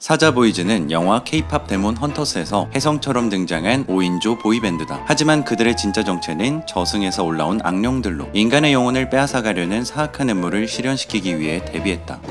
사자보이즈는 영화 K-팝 데몬 헌터스에서 혜성처럼 등장한 5인조 보이밴드다. 하지만 그들의 진짜 정체는 저승에서 올라온 악령들로 인간의 영혼을 빼앗아가려는 사악한 음모를 실현시키기 위해 데뷔했다.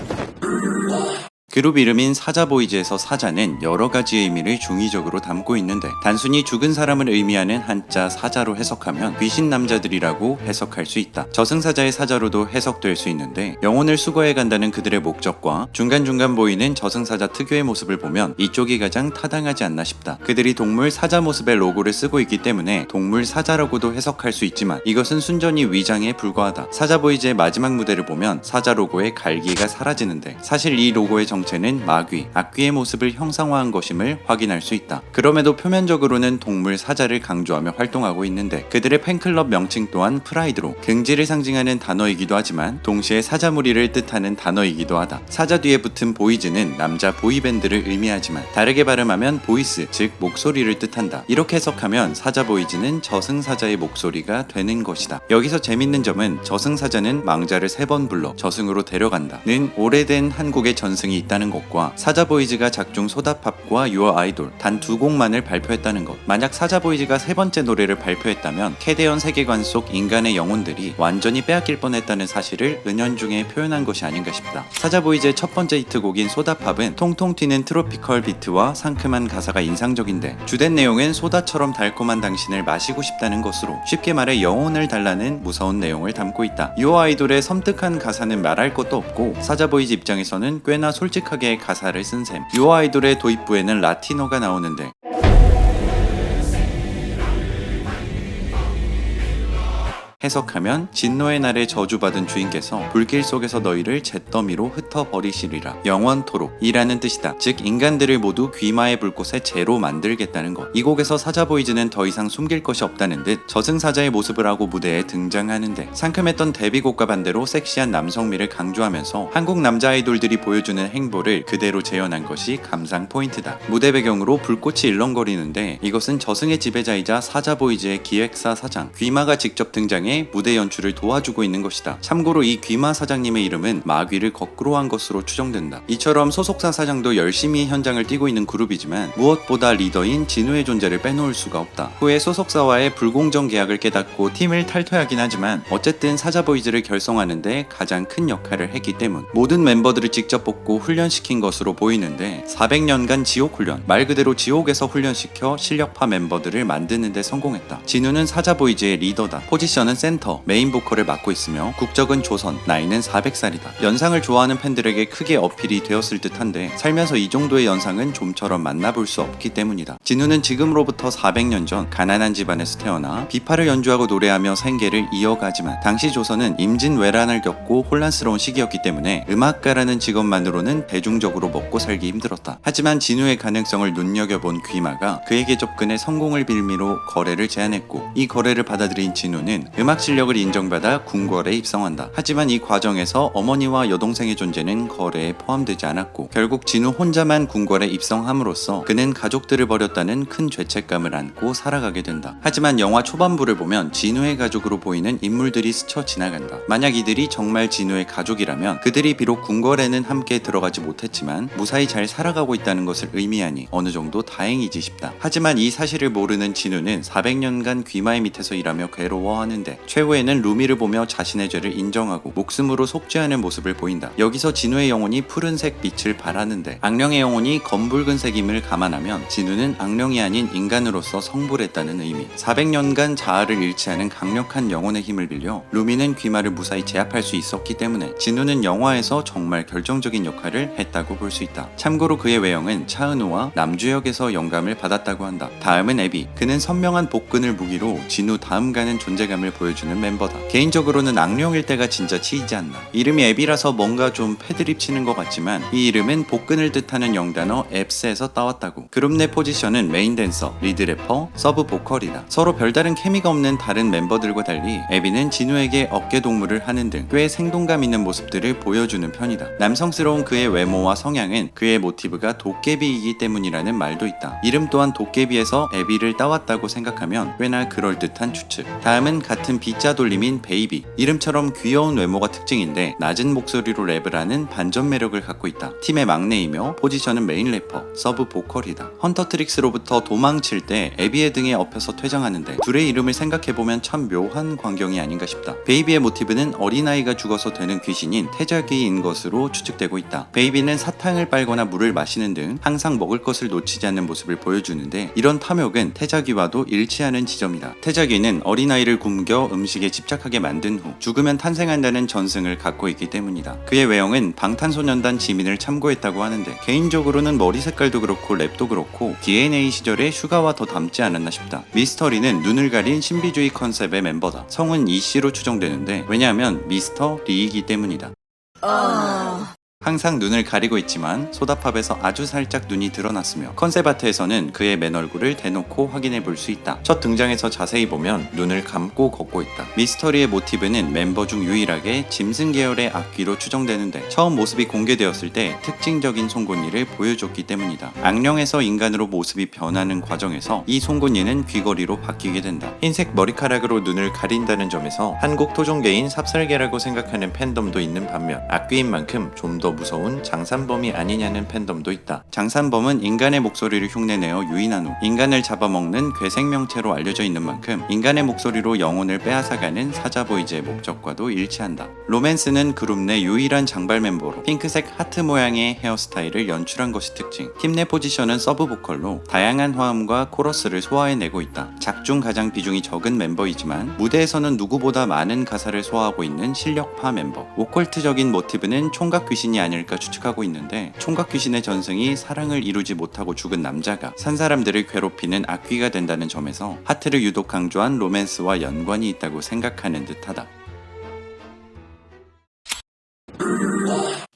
그룹 이름인 사자보이즈에서 사자는 여러 가지의 의미를 중의적으로 담고 있는데, 단순히 죽은 사람을 의미하는 한자 사자로 해석하면 귀신 남자들이라고 해석할 수 있다. 저승사자의 사자로도 해석될 수 있는데, 영혼을 수거해 간다는 그들의 목적과 중간중간 보이는 저승사자 특유의 모습을 보면 이쪽이 가장 타당하지 않나 싶다. 그들이 동물 사자 모습의 로고를 쓰고 있기 때문에 동물 사자라고도 해석할 수 있지만 이것은 순전히 위장에 불과하다. 사자보이즈의 마지막 무대를 보면 사자 로고의 갈기가 사라지는데, 사실 이 로고의 정체는 마귀, 악귀의 모습을 형상화한 것임을 확인할 수 있다. 그럼에도 표면적으로는 동물 사자를 강조하며 활동하고 있는데, 그들의 팬클럽 명칭 또한 프라이드로 긍지를 상징하는 단어이기도 하지만 동시에 사자 무리를 뜻하는 단어이기도 하다. 사자 뒤에 붙은 보이즈는 남자 보이밴드를 의미하지만 다르게 발음하면 보이스, 즉 목소리를 뜻한다. 이렇게 해석하면 사자보이즈는 저승사자의 목소리가 되는 것이다. 여기서 재밌는 점은 저승사자는 망자를 3번 불러 저승으로 데려간다는 오래된 한국의 전승이 있다는 것과 사자보이즈가 작중 소다팝과 유어 아이돌 단 2곡만을 발표했다는 것. 만약 사자보이즈가 3번째 노래를 발표했다면 캐대언 세계관 속 인간의 영혼들이 완전히 빼앗길 뻔했다는 사실을 은연중에 표현한 것이 아닌가 싶다. 사자보이즈의 첫 번째 히트곡인 소다팝은 통통 튀는 트로피컬 비트와 상큼한 가사가 인상적인데, 주된 내용은 소다처럼 달콤한 당신을 마시고 싶다는 것으로 쉽게 말해 영혼을 달라는 무서운 내용을 담고 있다. 유어 아이돌의 섬뜩한 가사는 말할 것도 없고, 사자보이즈 입장에서는 꽤나 솔직하게 가사를 쓴 셈. 유어 아이돌의 도입부에는 라틴어가 나오는데, 해석하면 진노의 날에 저주받은 주인께서 불길 속에서 너희를 잿더미로 흩어버리시리라, 영원토록 이라는 뜻이다. 즉 인간들을 모두 귀마의 불꽃에 재로 만들겠다는 것. 이 곡에서 사자보이즈는 더 이상 숨길 것이 없다는 듯 저승사자의 모습을 하고 무대에 등장하는데, 상큼했던 데뷔곡과 반대로 섹시한 남성미를 강조하면서 한국 남자 아이돌들이 보여주는 행보를 그대로 재현한 것이 감상 포인트다. 무대 배경으로 불꽃이 일렁거리는데, 이것은 저승의 지배자이자 사자보이즈의 기획사 사장 귀마가 직접 등장해 무대 연출을 도와주고 있는 것이다. 참고로 이 귀마 사장님의 이름은 마귀를 거꾸로 한 것으로 추정된다. 이처럼 소속사 사장도 열심히 현장을 뛰고 있는 그룹이지만 무엇보다 리더인 진우의 존재를 빼놓을 수가 없다. 후에 소속사와의 불공정 계약을 깨닫고 팀을 탈퇴하긴 하지만 어쨌든 사자보이즈를 결성하는데 가장 큰 역할을 했기 때문 모든 멤버들을 직접 뽑고 훈련시킨 것으로 보이는데, 400년간 지옥 훈련, 말 그대로 지옥에서 훈련시켜 실력파 멤버들을 만드는 데 성공했다. 진우는 사자보이즈의 리더다. 포지션은 센터, 메인 보컬을 맡고 있으며 국적은 조선, 나이는 400살이다. 연상을 좋아하는 팬들에게 크게 어필이 되었을 듯한데, 살면서 이 정도의 연상은 좀처럼 만나볼 수 없기 때문이다. 진우는 지금으로부터 400년 전 가난한 집안에서 태어나 비파를 연주하고 노래하며 생계를 이어가지만, 당시 조선은 임진왜란을 겪고 혼란스러운 시기였기 때문에 음악가라는 직업만으로는 대중적으로 먹고 살기 힘들었다. 하지만 진우의 가능성을 눈여겨본 귀마가 그에게 접근해 성공을 빌미로 거래를 제안했고, 이 거래를 받아들인 진우는 음악 실력을 인정받아 궁궐에 입성한다. 하지만 이 과정에서 어머니와 여동생의 존재는 거래에 포함되지 않았고, 결국 진우 혼자만 궁궐에 입성함으로써 그는 가족들을 버렸다는 큰 죄책감을 안고 살아가게 된다. 하지만 영화 초반부를 보면 진우의 가족으로 보이는 인물들이 스쳐 지나간다. 만약 이들이 정말 진우의 가족이라면 그들이 비록 궁궐에는 함께 들어가지 못했지만 무사히 잘 살아가고 있다는 것을 의미하니 어느 정도 다행이지 싶다. 하지만 이 사실을 모르는 진우는 400년간 귀마의 밑에서 일하며 괴로워하는데, 최후에는 루미를 보며 자신의 죄를 인정하고 목숨으로 속죄하는 모습을 보인다. 여기서 진우의 영혼이 푸른색 빛을 발하는데, 악령의 영혼이 검붉은색임을 감안하면 진우는 악령이 아닌 인간으로서 성불했다는 의미. 400년간 자아를 잃지않은 강력한 영혼의 힘을 빌려 루미는 귀마를 무사히 제압할 수 있었기 때문에 진우는 영화에서 정말 결정적인 역할을 했다고 볼 수 있다. 참고로 그의 외형은 차은우와 남주역에서 영감을 받았다고 한다. 다음은 에비. 그는 선명한 복근을 무기로 진우 다음 가는 존재감을 보여주는 멤버다. 개인적으로는 악령일 때가 진짜 치이지 않나. 이름이 앱이라서 뭔가 좀 패드립 치는 것 같지만 이 이름은 복근을 뜻하는 영단어 앱스에서 따왔다고. 그룹 내 포지션은 메인 댄서, 리드 래퍼, 서브 보컬이다. 서로 별다른 케미가 없는 다른 멤버들과 달리 앱이는 진우에게 어깨 동무를 하는 등 꽤 생동감 있는 모습들을 보여주는 편이다. 남성스러운 그의 외모와 성향은 그의 모티브가 도깨비이기 때문이라는 말도 있다. 이름 또한 도깨비에서 앱이를 따왔다고 생각하면 꽤나 그럴듯한 추측. 다음은 같은 캐릭터는 B자 돌림인 베이비. 이름처럼 귀여운 외모가 특징인데 낮은 목소리로 랩을 하는 반전 매력을 갖고 있다. 팀의 막내이며 포지션은 메인 래퍼, 서브 보컬이다. 헌터 트릭스로부터 도망칠 때 에비의 등에 업혀서 퇴장하는데 둘의 이름을 생각해보면 참 묘한 광경이 아닌가 싶다. 베이비의 모티브는 어린아이가 죽어서 되는 귀신인 태자귀인 것으로 추측되고 있다. 베이비는 사탕을 빨거나 물을 마시는 등 항상 먹을 것을 놓치지 않는 모습을 보여주는데 이런 탐욕은 태자귀와도 일치하는 지점이다. 태자귀는 어린아이를 굶겨 음식에 집착하게 만든 후 죽으면 탄생한다는 전승을 갖고 있기 때문이다. 그의 외형은 방탄소년단 지민을 참고했다고 하는데 개인적으로는 머리 색깔도 그렇고 랩도 그렇고 DNA 시절의 슈가와 더 닮지 않았나 싶다. 미스터리는 눈을 가린 신비주의 컨셉의 멤버다. 성은 이씨로 추정되는데 왜냐하면 미스터 리이기 때문이다. 항상 눈을 가리고 있지만 소다팝에서 아주 살짝 눈이 드러났으며 컨셉 아트에서는 그의 맨 얼굴을 대놓고 확인해 볼 수 있다. 첫 등장에서 자세히 보면 눈을 감고 걷고 있다. 미스터리의 모티브는 멤버 중 유일하게 짐승 계열의 악귀로 추정되는데 처음 모습이 공개되었을 때 특징적인 송곳니를 보여줬기 때문이다. 악령에서 인간으로 모습이 변하는 과정에서 이 송곳니는 귀걸이로 바뀌게 된다. 흰색 머리카락으로 눈을 가린다는 점에서 한국 토종계인 삽살개라고 생각하는 팬덤도 있는 반면 악귀인 만큼 좀 더 무서운 장산범이 아니냐는 팬덤도 있다. 장산범은 인간의 목소리를 흉내내어 유인한 후 인간을 잡아먹는 괴생명체로 알려져 있는 만큼 인간의 목소리로 영혼을 빼앗아가는 사자보이즈의 목적과도 일치한다. 로맨스는 그룹 내 유일한 장발 멤버로 핑크색 하트 모양의 헤어스타일을 연출한 것이 특징. 팀 내 포지션은 서브 보컬로 다양한 화음과 코러스를 소화해내고 있다. 작중 가장 비중이 적은 멤버이지만 무대에서는 누구보다 많은 가사를 소화하고 있는 실력파 멤버. 오컬트적인 모티브는 총각 귀신이 아닐까 추측하고 있는데 총각 귀신의 전승이 사랑을 이루지 못하고 죽은 남자가 산 사람들을 괴롭히는 악귀가 된다는 점에서 하트를 유독 강조한 로맨스와 연관이 있다고 생각하는 듯하다.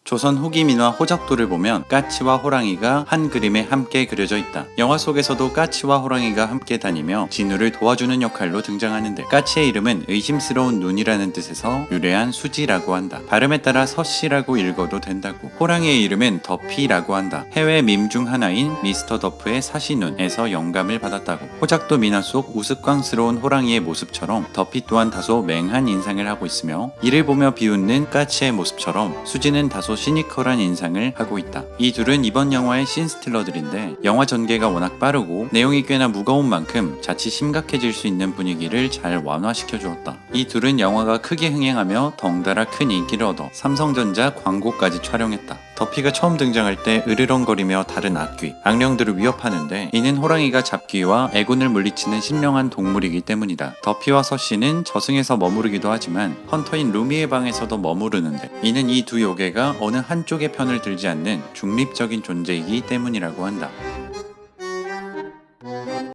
조선 후기 민화 호적도를 보면 까치와 호랑이가 한 그림에 함께 그려져 있다. 영화 속에서도 까치와 호랑이가 함께 다니며 진우를 도와주는 역할로 등장하는데 까치의 이름은 의심스러운 눈이라는 뜻에서 유래한 수지라고 한다. 발음에 따라 서씨라고 읽어도 된다고. 호랑이의 이름은 더피라고 한다. 해외 밈 중 하나인 미스터 더프의 사시눈에서 영감을 받았다고. 호작도 민화 속 우스꽝스러운 호랑이의 모습처럼 더피 또한 다소 맹한 인상을 하고 있으며 이를 보며 비웃는 까치의 모습처럼 수지는 다소 시니컬한 인상을 하고 있다. 이 둘은 이번 영화의 신스틸러들인데 영화 전개가 워낙 빠르고 내용이 꽤나 무거운 만큼 자칫 심각해질 수 있는 분위기를 잘 완화시켜 주었다. 이 둘은 영화가 크게 흥행하며 덩달아 큰 인기를 얻어 삼성전자 광고까지 촬영했다. 더피가 처음 등장할 때 으르렁거리며 다른 악귀, 악령들을 위협하는데 이는 호랑이가 잡귀와 애군을 물리치는 신령한 동물이기 때문이다. 더피와 서씨는 저승에서 머무르기도 하지만 헌터인 루미의 방에서도 머무르는데 이는 이 두 요괴가 어느 한쪽의 편을 들지 않는 중립적인 존재이기 때문이라고 한다.